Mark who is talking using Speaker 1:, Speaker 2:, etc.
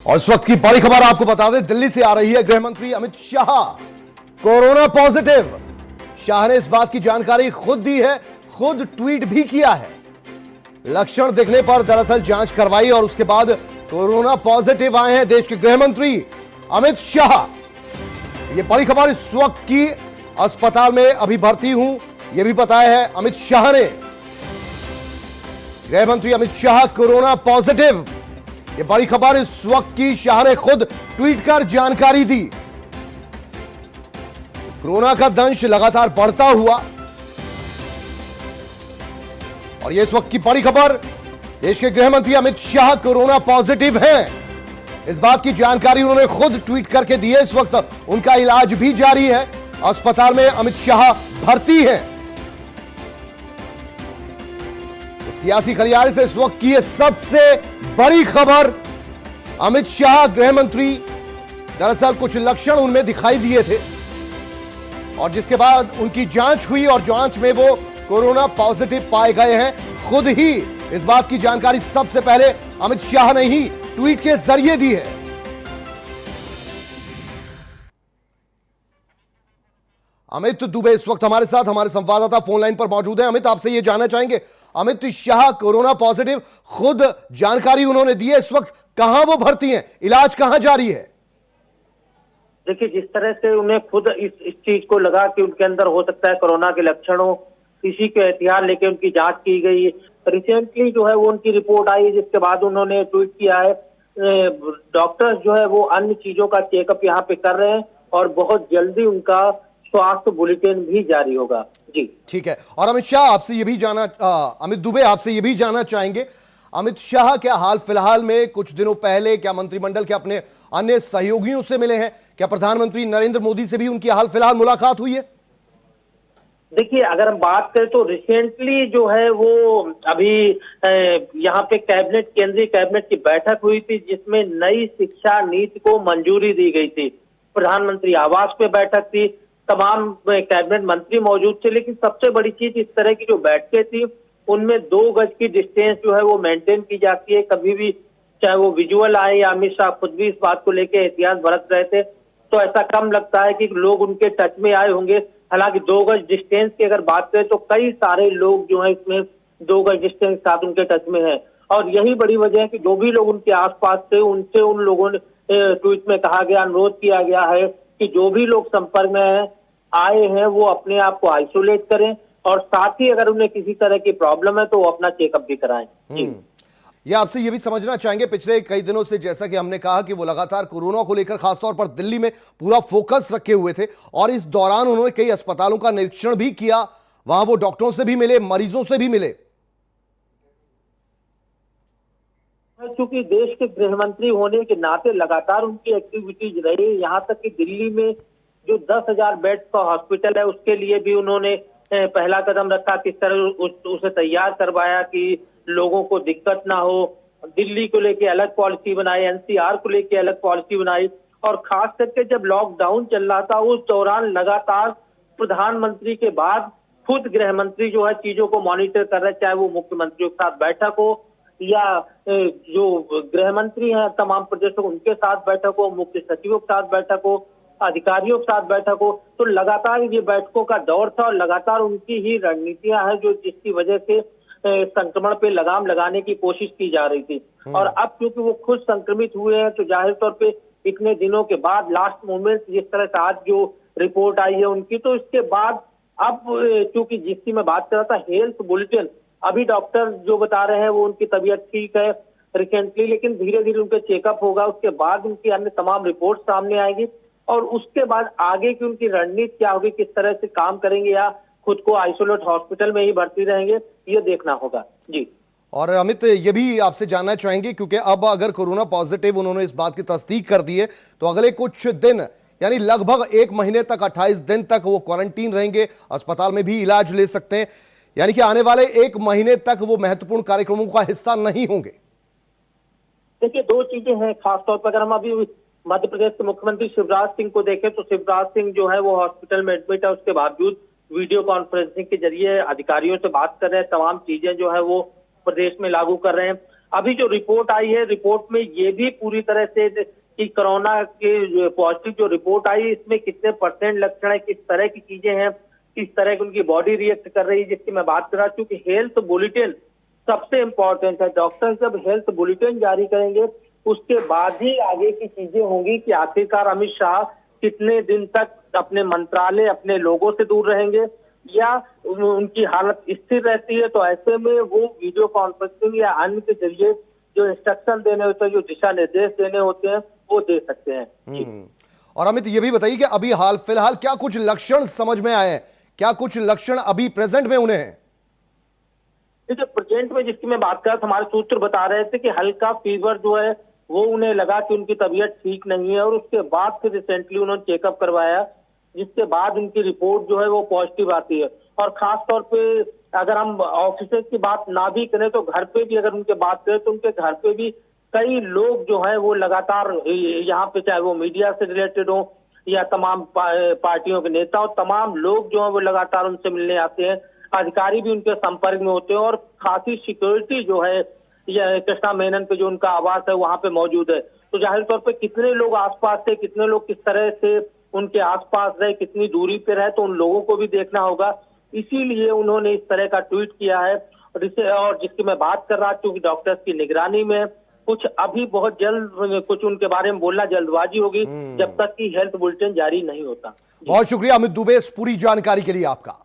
Speaker 1: और इस वक्त की बड़ी खबर आपको बता दें, दिल्ली से आ रही है। गृह मंत्री अमित शाह कोरोना पॉजिटिव। शाह ने इस बात की जानकारी खुद दी है, खुद ट्वीट भी किया है। लक्षण दिखने पर दरअसल जांच करवाई और उसके बाद कोरोना पॉजिटिव आए हैं देश के गृह मंत्री अमित शाह। यह बड़ी खबर इस वक्त की। अस्पताल में अभी भर्ती हूं, यह भी बताया है अमित शाह ने। गृह मंत्री अमित शाह कोरोना पॉजिटिव, ये बड़ी खबर इस वक्त की। शाह ने खुद ट्वीट कर जानकारी दी। कोरोना का दंश लगातार बढ़ता हुआ और ये इस वक्त की बड़ी खबर। देश के गृह मंत्री अमित शाह कोरोना पॉजिटिव हैं, इस बात की जानकारी उन्होंने खुद ट्वीट करके दी है। इस वक्त उनका इलाज भी जारी है, अस्पताल में अमित शाह भर्ती हैं। तो सियासी गलियारे से इस वक्त की यह सबसे बड़ी खबर। अमित शाह गृह मंत्री, दरअसल कुछ लक्षण उनमें दिखाई दिए थे और जिसके बाद उनकी जांच हुई और जांच में वो कोरोना पॉजिटिव पाए गए हैं। खुद ही इस बात की जानकारी सबसे पहले अमित शाह ने ही ट्वीट के जरिए दी है। अमित दुबे इस वक्त हमारे साथ, हमारे संवाददाता फोन लाइन पर मौजूद है। अमित, आपसे यह जानना चाहेंगे, अमित शाह कोरोना पॉजिटिव, खुद जानकारी उन्होंने दी है। इस वक्त कहां वो भर्ती हैं, इलाज कहां जारी है?
Speaker 2: देखिए, जिस तरह से उन्हें खुद इस चीज को लगा कि उनके अंदर हो सकता है कोरोना के लक्षण हो, इसी के एहतियात लेके उनकी जांच की गई। रिसेंटली जो है वो उनकी रिपोर्ट आई, जिसके बाद उन्होंने ट्वीट किया है। डॉक्टर्स जो है वो अन्य चीजों का चेकअप यहाँ पे कर रहे हैं और बहुत जल्दी उनका स्वास्थ्य बुलेटिन भी जारी होगा। जी
Speaker 1: ठीक है। और अमित शाह, आपसे ये भी जाना अमित दुबे, आपसे ये भी जानना चाहेंगे, अमित शाह क्या हाल फिलहाल में कुछ दिनों पहले क्या मंत्रिमंडल के अपने अन्य सहयोगियों से मिले हैं? क्या प्रधानमंत्री नरेंद्र मोदी से भी उनकी हाल फिलहाल मुलाकात हुई है?
Speaker 2: देखिए, अगर हम बात करें तो रिसेंटली जो है वो अभी यहाँ पे केंद्रीय कैबिनेट की बैठक हुई थी, जिसमें नई शिक्षा नीति को मंजूरी दी गई थी। प्रधानमंत्री आवास पे बैठक थी, तमाम कैबिनेट मंत्री मौजूद थे। लेकिन सबसे बड़ी चीज, इस तरह की जो बैठकें थी उनमें 2 गज की डिस्टेंस जो है वो मेंटेन की जाती है। कभी भी चाहे वो विजुअल आए या अमित शाह खुद भी इस बात को लेकर एहतियात बरत रहे थे, तो ऐसा कम लगता है कि लोग उनके टच में आए होंगे। हालांकि 2 गज डिस्टेंस की अगर बात करें तो कई सारे लोग जो है इसमें 2 गज डिस्टेंस के साथ उनके टच में है। और यही बड़ी वजह है कि जो भी लोग उनके आसपास थे उनसे उन लोगों ने ट्वीट में कहा गया, अनुरोध किया गया है कि जो भी लोग संपर्क में आए हैं वो अपने आप को आइसोलेट करें और साथ ही अगर उन्हें किसी तरह की प्रॉब्लम है तो वो अपना चेकअप भी कराएं।
Speaker 1: ये आपसे ये भी समझना चाहेंगे, पिछले कई दिनों से जैसा कि हमने कहा कि वो लगातार कोरोना को लेकर खासतौर पर दिल्ली में पूरा फोकस रखे हुए थे और इस दौरान उन्होंने कई अस्पतालों का निरीक्षण भी किया, वहां वो डॉक्टरों से भी मिले, मरीजों से भी मिले।
Speaker 2: क्योंकि देश के गृह मंत्री होने के नाते लगातार उनकी एक्टिविटीज रही। यहाँ तक कि दिल्ली में जो 10,000 बेड का हॉस्पिटल है उसके लिए भी उन्होंने पहला कदम रखा, किस तरह उसे तैयार करवाया कि लोगों को दिक्कत ना हो। दिल्ली को लेके अलग पॉलिसी बनाई, एनसीआर को लेके अलग पॉलिसी बनाई और खास करके जब लॉकडाउन चल रहा था उस दौरान लगातार प्रधानमंत्री के बाद खुद गृह मंत्री जो है चीजों को मॉनिटर कर रहे, चाहे वो मुख्यमंत्रियों के साथ बैठक हो या जो गृह मंत्री हैं तमाम प्रदेशों उनके साथ बैठक हो, मुख्य सचिवों के साथ बैठक हो, अधिकारियों के साथ बैठक हो। तो लगातार ये बैठकों का दौर था और लगातार उनकी ही रणनीतियां हैं जो जिसकी वजह से संक्रमण पे लगाम लगाने की कोशिश की जा रही थी। और अब क्योंकि वो खुद संक्रमित हुए हैं तो जाहिर तौर पे इतने दिनों के बाद लास्ट मोमेंट जिस तरह से आज जो रिपोर्ट आई है उनकी, तो इसके बाद अब क्योंकि जिसकी मैं बात कर रहा था हेल्थ बुलेटिन, अभी डॉक्टर जो बता रहे हैं वो उनकी तबीयत ठीक है रिसेंटली, लेकिन धीरे धीरे उनका चेकअप होगा, उसके बाद उनकी अन्य तमाम रिपोर्ट सामने आएगी और उसके बाद आगे की उनकी रणनीति क्या होगी, किस तरह से काम करेंगे या खुद को आइसोलेट हॉस्पिटल में ही भर्ती रहेंगे, ये देखना होगा। जी।
Speaker 1: और अमित, ये भी आपसे जानना चाहेंगे क्योंकि अब अगर कोरोना पॉजिटिव उन्होंने इस बात की तस्दीक कर दी है तो अगले कुछ दिन यानी लगभग 1 महीने तक 28 दिन तक वो क्वारंटीन रहेंगे, अस्पताल में भी इलाज ले सकते हैं, यानी कि आने वाले 1 महीने तक वो महत्वपूर्ण कार्यक्रमों का हिस्सा नहीं होंगे।
Speaker 2: देखिए, 2 चीजें हैं खासतौर पर। अगर हम अभी मध्य प्रदेश के मुख्यमंत्री शिवराज सिंह को देखें तो शिवराज सिंह जो है वो हॉस्पिटल में एडमिट है, उसके बावजूद वीडियो कॉन्फ्रेंसिंग के जरिए अधिकारियों से बात कर रहे हैं, तमाम चीजें जो है वो प्रदेश में लागू कर रहे हैं। अभी जो रिपोर्ट आई है, रिपोर्ट में ये भी पूरी तरह से कि कोरोना के पॉजिटिव जो रिपोर्ट आई, इसमें कितने परसेंट लक्षण है, किस तरह की चीजें हैं, किस तरह की उनकी बॉडी रिएक्ट कर रही है, जिसकी मैं बात कर रहा हूँ। क्योंकि हेल्थ बुलेटिन सबसे इंपॉर्टेंट है। डॉक्टर जब हेल्थ बुलेटिन जारी करेंगे उसके बाद ही आगे की चीजें होंगी कि आखिरकार अमित शाह कितने दिन तक अपने मंत्रालय, अपने लोगों से दूर रहेंगे या उनकी हालत स्थिर रहती है। तो ऐसे में वो वीडियो कॉन्फ्रेंसिंग या अन्य के जरिए जो इंस्ट्रक्शन देने होते हैं, जो दिशा निर्देश देने होते हैं, वो दे सकते हैं।
Speaker 1: और अमित, ये भी बताइए कि अभी हाल फिलहाल क्या कुछ लक्षण समझ में आए हैं, क्या कुछ लक्षण अभी प्रेजेंट में उन्हें हैं?
Speaker 2: देखिए, प्रेजेंट में जिसकी मैं बात कर रहा था, हमारे सूत्र बता रहे थे कि हल्का फीवर जो है वो उन्हें लगा कि उनकी तबीयत ठीक नहीं है, और उसके बाद फिर रिसेंटली उन्होंने चेकअप करवाया, जिसके बाद उनकी रिपोर्ट जो है वो पॉजिटिव आती है। और खास तौर पे अगर हम ऑफिस की बात ना भी करें तो घर पे भी अगर उनके बात करें तो उनके घर पे भी कई लोग जो है वो लगातार यहाँ पे, चाहे वो मीडिया से रिलेटेड हो या तमाम पार्टियों के नेता हो, तमाम लोग जो है वो लगातार उनसे मिलने आते हैं। अधिकारी भी उनके संपर्क में होते हैं और खासी सिक्योरिटी जो है या कृष्णा मेनन पे जो उनका आवास है वहां पे मौजूद है। तो जाहिर तौर पे कितने लोग आसपास थे, कितने लोग किस तरह से उनके आसपास रहे, कितनी दूरी पे रहे, तो उन लोगों को भी देखना होगा। इसीलिए उन्होंने इस तरह का ट्वीट किया है। और जिसकी मैं बात कर रहा, क्योंकि डॉक्टर्स की निगरानी में कुछ अभी बहुत जल्द कुछ उनके बारे में बोलना जल्दबाजी होगी जब तक कि हेल्थ बुलेटिन जारी नहीं होता।
Speaker 1: बहुत शुक्रिया अमित दुबे इस पूरी जानकारी के लिए आपका।